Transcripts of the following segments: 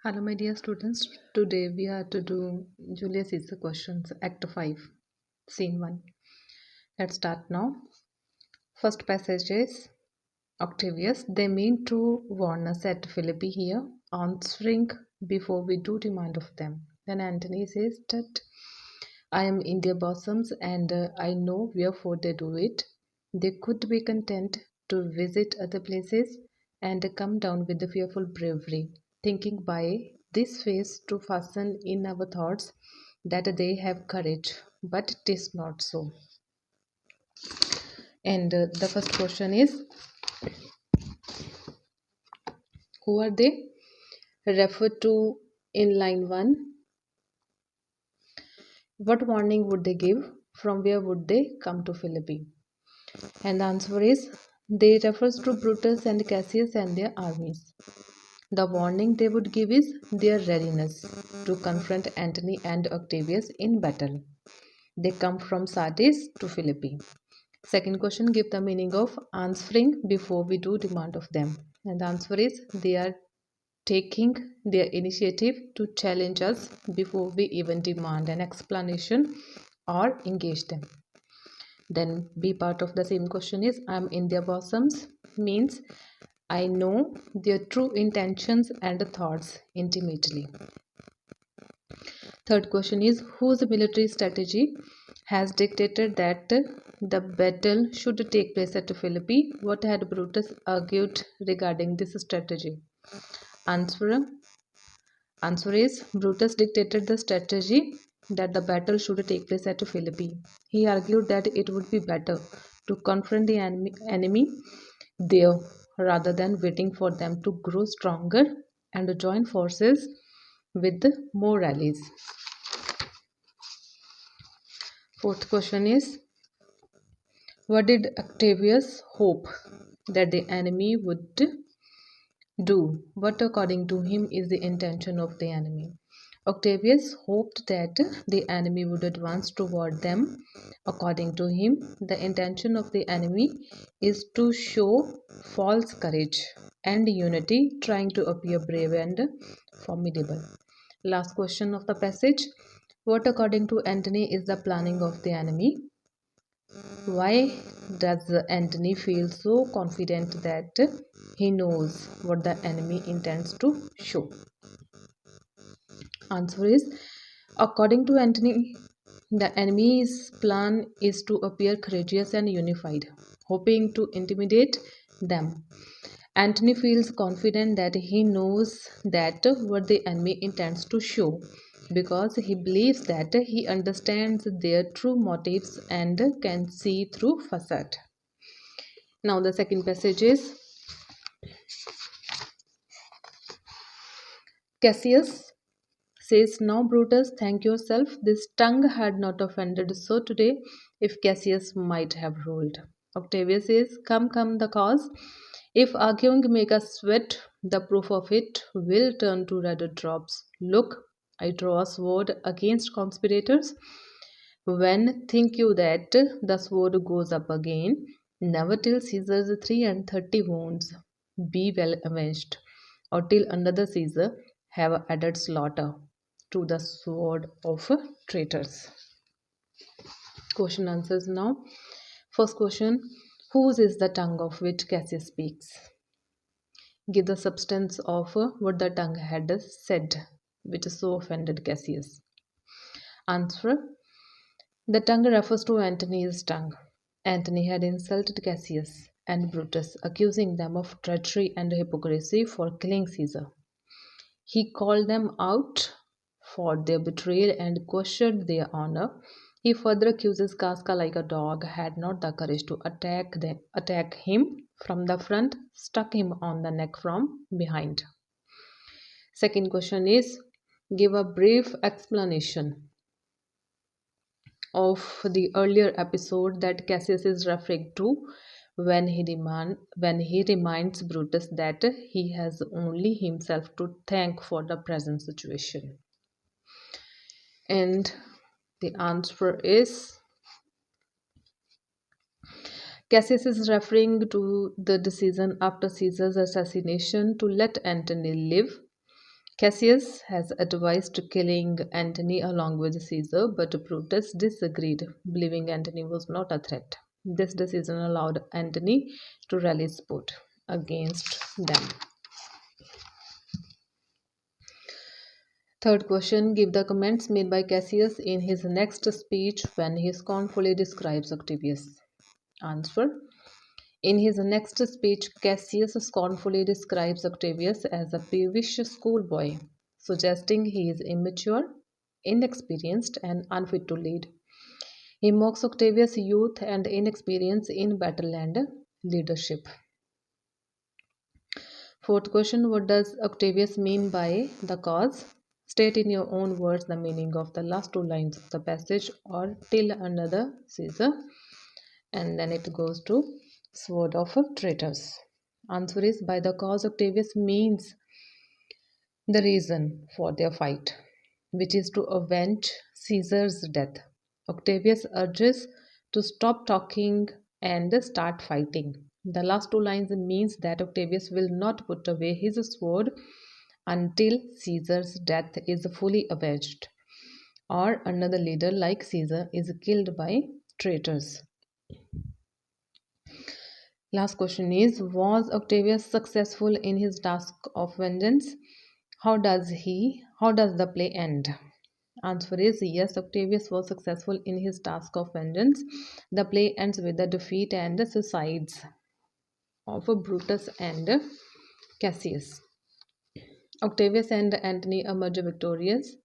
Hello, my dear students. Today we are to do Julius Caesar questions, Act 5, Scene 1. Let's start now. First passage is Octavius. They mean to warn us at Philippi here, answering before we do demand of them. Then Antony says that I am in their bosoms and I know wherefore they do it. They could be content to visit other places and come down with the fearful bravery, thinking by this face to fasten in our thoughts that they have courage, but it is not so. And the first question is who are they? Referred to in line 1. What warning would they give? From where would they come to Philippi? And the answer is they refers to Brutus and Cassius and their armies. The warning they would give is their readiness to confront Antony and Octavius in battle. They come from Sardis to Philippi. Second question, give the meaning of answering before we do demand of them. And the answer is they are taking their initiative to challenge us before we even demand an explanation or engage them. Then B part of the same question is I'm in their bosoms means I know their true intentions and thoughts intimately. Third question is whose military strategy has dictated that the battle should take place at Philippi? What had Brutus argued regarding this strategy? Answer is Brutus dictated the strategy that the battle should take place at Philippi. He argued that it would be better to confront the enemy there rather than waiting for them to grow stronger and join forces with more rallies. Fourth question is what did Octavius hope that the enemy would do? What according to him is the intention of the enemy? Octavius hoped that the enemy would advance toward them. According to him, the intention of the enemy is to show false courage and unity, trying to appear brave and formidable. Last question of the passage. What according to Antony is the planning of the enemy? Why does Antony feel so confident that he knows what the enemy intends to show? Answer is according to Antony, the enemy's plan is to appear courageous and unified, hoping to intimidate them. Antony feels confident that he knows that what the enemy intends to show because he believes that he understands their true motives and can see through facade. Now the second passage is Cassius says, Now Brutus, thank yourself. This tongue had not offended so today if Cassius might have ruled. Octavius says, Come, the cause. If arguing make us sweat, the proof of it will turn to red drops. Look, I draw a sword against conspirators. When think you that the sword goes up again? Never till Caesar's 33 wounds be well avenged, or till another Caesar have added slaughter to the sword of traitors. Question answers now. First question, whose is the tongue of which Cassius speaks? Give the substance of what the tongue had said, which so offended Cassius. Answer, the tongue refers to Antony's tongue. Antony had insulted Cassius and Brutus, accusing them of treachery and hypocrisy for killing Caesar. He called them out for their betrayal and questioned their honor. He further accuses Casca like a dog had not the courage to attack him from the front, struck him on the neck from behind. Second question is give a brief explanation of the earlier episode that Cassius is referring to when he reminds Brutus that he has only himself to thank for the present situation. And the answer is Cassius is referring to the decision after Caesar's assassination to let Antony live Cassius has advised killing Antony along with Caesar, but Brutus disagreed, believing Antony was not a threat. This decision allowed Antony to rally support against them. Third question. Give the comments made by Cassius in his next speech when he scornfully describes Octavius. Answer. In his next speech, Cassius scornfully describes Octavius as a peevish schoolboy, suggesting he is immature, inexperienced, and unfit to lead. He mocks Octavius' youth and inexperience in battle and leadership. Fourth question. What does Octavius mean by the cause? State in your own words the meaning of the last two lines of the passage or till another Caesar. And then it goes to sword of traitors. Answer is by the cause Octavius means the reason for their fight, which is to avenge Caesar's death. Octavius urges to stop talking and start fighting. The last two lines means that Octavius will not put away his sword until Caesar's death is fully avenged, or another leader like Caesar is killed by traitors. Last question is, was Octavius successful in his task of vengeance? How does the play end? Answer is yes, Octavius was successful in his task of vengeance. The play ends with the defeat and the suicides of Brutus and Cassius. Octavius and Antony emerge victorious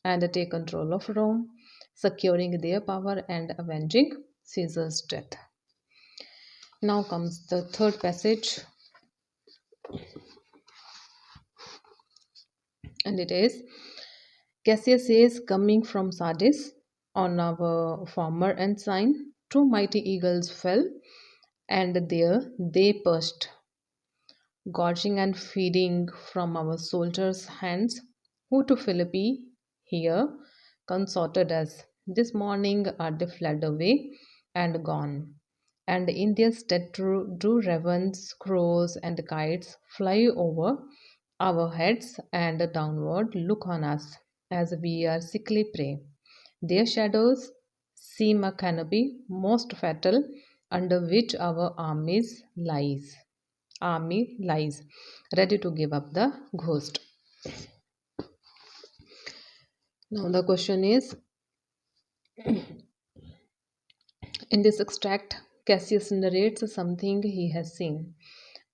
and take control of Rome, securing their power and avenging Caesar's death. Now comes the third passage, and it is Cassius says, coming from Sardis, on our former ensign, two mighty eagles fell, and there they perched, gorging and feeding from our soldiers' hands, who to Philippi here consorted us. This morning are they fled away and gone, and in their stead do ravens, crows, and kites fly over our heads and downward look on us as we are sickly prey. Their shadows seem a canopy most fatal under which our army lies, ready to give up the ghost. Now the question is, in this extract, Cassius narrates something he has seen.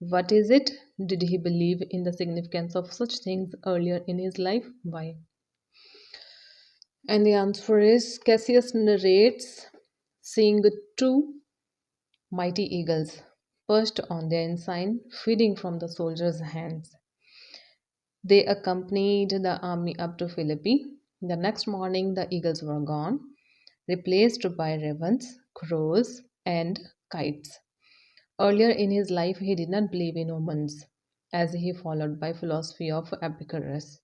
What is it? Did he believe in the significance of such things earlier in his life? Why? And the answer is Cassius narrates seeing two mighty eagles perched on their ensign, feeding from the soldiers' hands. They accompanied the army up to Philippi. The next morning, the eagles were gone, replaced by ravens, crows, and kites. Earlier in his life, he did not believe in omens, as he followed by philosophy of Epicurus,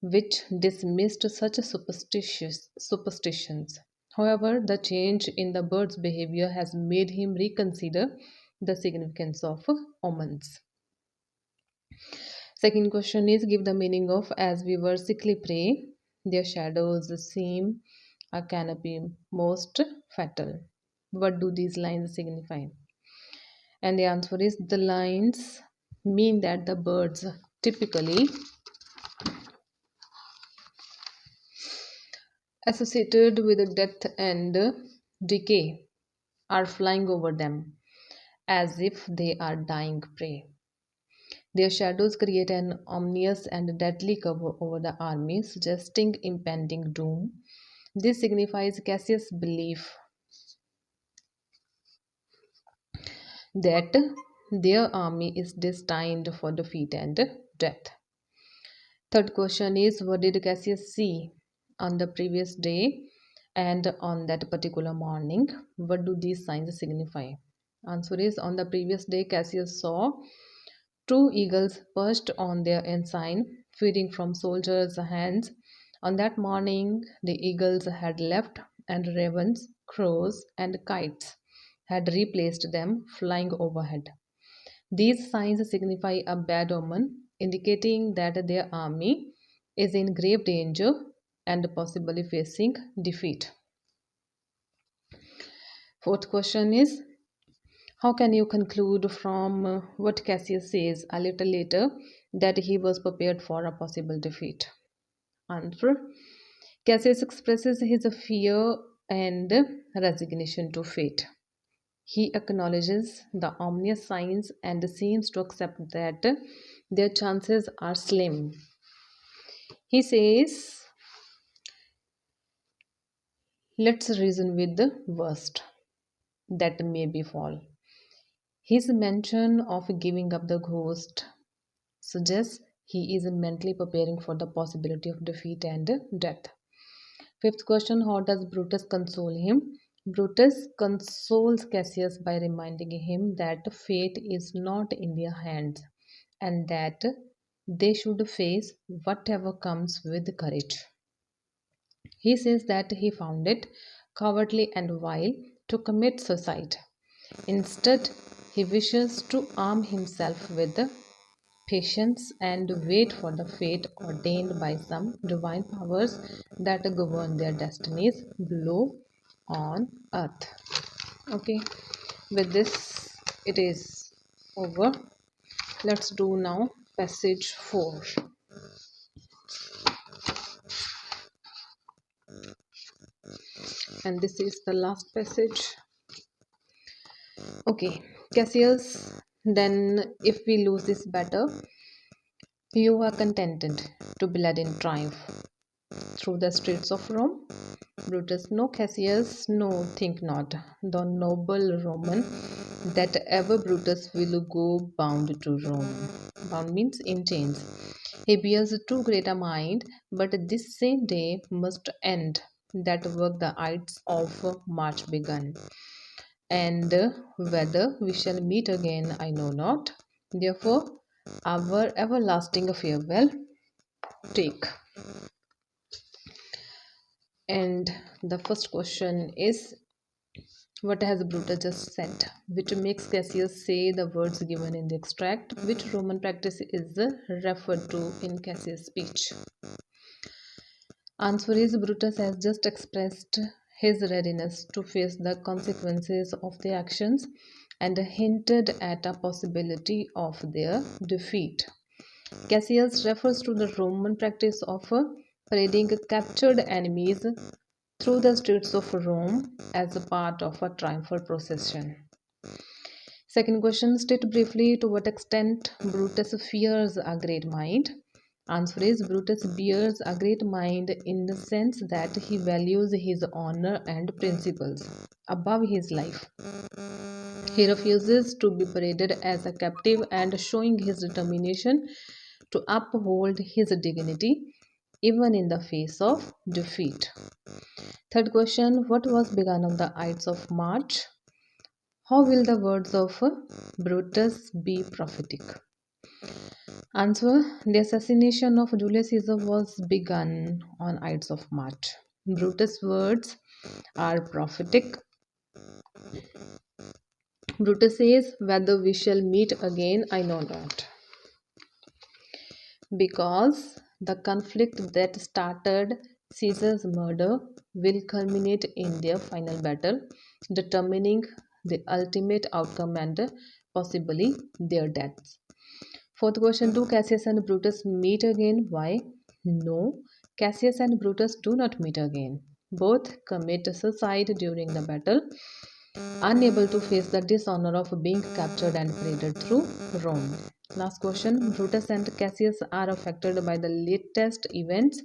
which dismissed such superstitions. However, the change in the bird's behavior has made him reconsider the significance of omens. Second question is, give the meaning of as we were sickly prey, their shadows seem a canopy most fatal. What do these lines signify? And the answer is the lines mean that the birds typically associated with death and decay are flying over them as if they are dying prey. Their shadows create an ominous and deadly cover over the army, suggesting impending doom. This signifies Cassius' belief that their army is destined for defeat and death. Third question is, what did Cassius see on the previous day and on that particular morning? What do these signs signify? Answer is, on the previous day, Cassius saw two eagles perched on their ensign, feeding from soldiers' hands. On that morning, the eagles had left, and ravens, crows, and kites had replaced them, flying overhead. These signs signify a bad omen, indicating that their army is in grave danger and possibly facing defeat. Fourth question is, how can you conclude from what Cassius says a little later that he was prepared for a possible defeat? Answer: Cassius expresses his fear and resignation to fate. He acknowledges the ominous signs and seems to accept that their chances are slim. He says, let's reason with the worst that may befall. His mention of giving up the ghost suggests he is mentally preparing for the possibility of defeat and death. Fifth question: how does Brutus console him? Brutus consoles Cassius by reminding him that fate is not in their hands and that they should face whatever comes with courage. He says that he found it cowardly and vile to commit suicide. Instead, he wishes to arm himself with patience and wait for the fate ordained by some divine powers that govern their destinies below on earth. Okay, with this, it is over. Let's do now passage 4. And this is the last passage. Okay, Cassius, then if we lose this battle, you are contented to be led in triumph through the streets of Rome? Brutus: no, Cassius, no, think not. The noble Roman that ever Brutus will go bound to Rome. Bound means in chains. He bears too great a mind, but this same day must end that work the ides of March begun. And whether we shall meet again, I know not. Therefore, our everlasting farewell take. And the first question is, what has Brutus just said, which makes Cassius say the words given in the extract, which Roman practice is referred to in Cassius' speech? Answer is, Brutus has just expressed his readiness to face the consequences of their actions and hinted at a possibility of their defeat. Cassius refers to the Roman practice of parading captured enemies through the streets of Rome as a part of a triumphal procession. Second question: state briefly to what extent Brutus fears a great mind. Answer is, Brutus bears a great mind in the sense that he values his honor and principles above his life. He refuses to be paraded as a captive and showing his determination to uphold his dignity even in the face of defeat. Third question: what was begun on the Ides of March? How will the words of Brutus be prophetic? Answer: the assassination of Julius Caesar was begun on Ides of March. Brutus' words are prophetic. Brutus says, whether we shall meet again, I know not. Because the conflict that started Caesar's murder will culminate in their final battle, determining the ultimate outcome and possibly their deaths. Fourth question: do Cassius and Brutus meet again? Why? No, Cassius and Brutus do not meet again. Both commit suicide during the battle, unable to face the dishonor of being captured and paraded through Rome. Last question: Brutus and Cassius are affected by the latest events.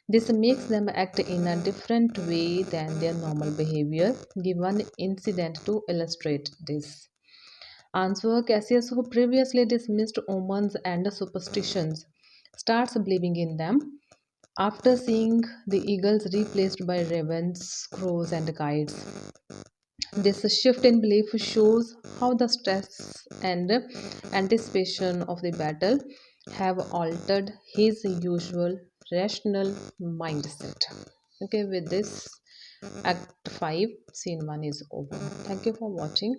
This makes them act in a different way than their normal behavior. Give one incident to illustrate this. Answer: Cassius, who previously dismissed omens and superstitions, starts believing in them after seeing the eagles replaced by ravens, crows, and kites. This shift in belief shows how the stress and anticipation of the battle have altered his usual rational mindset. Okay, with this, Act 5, Scene 1 is over. Thank you for watching.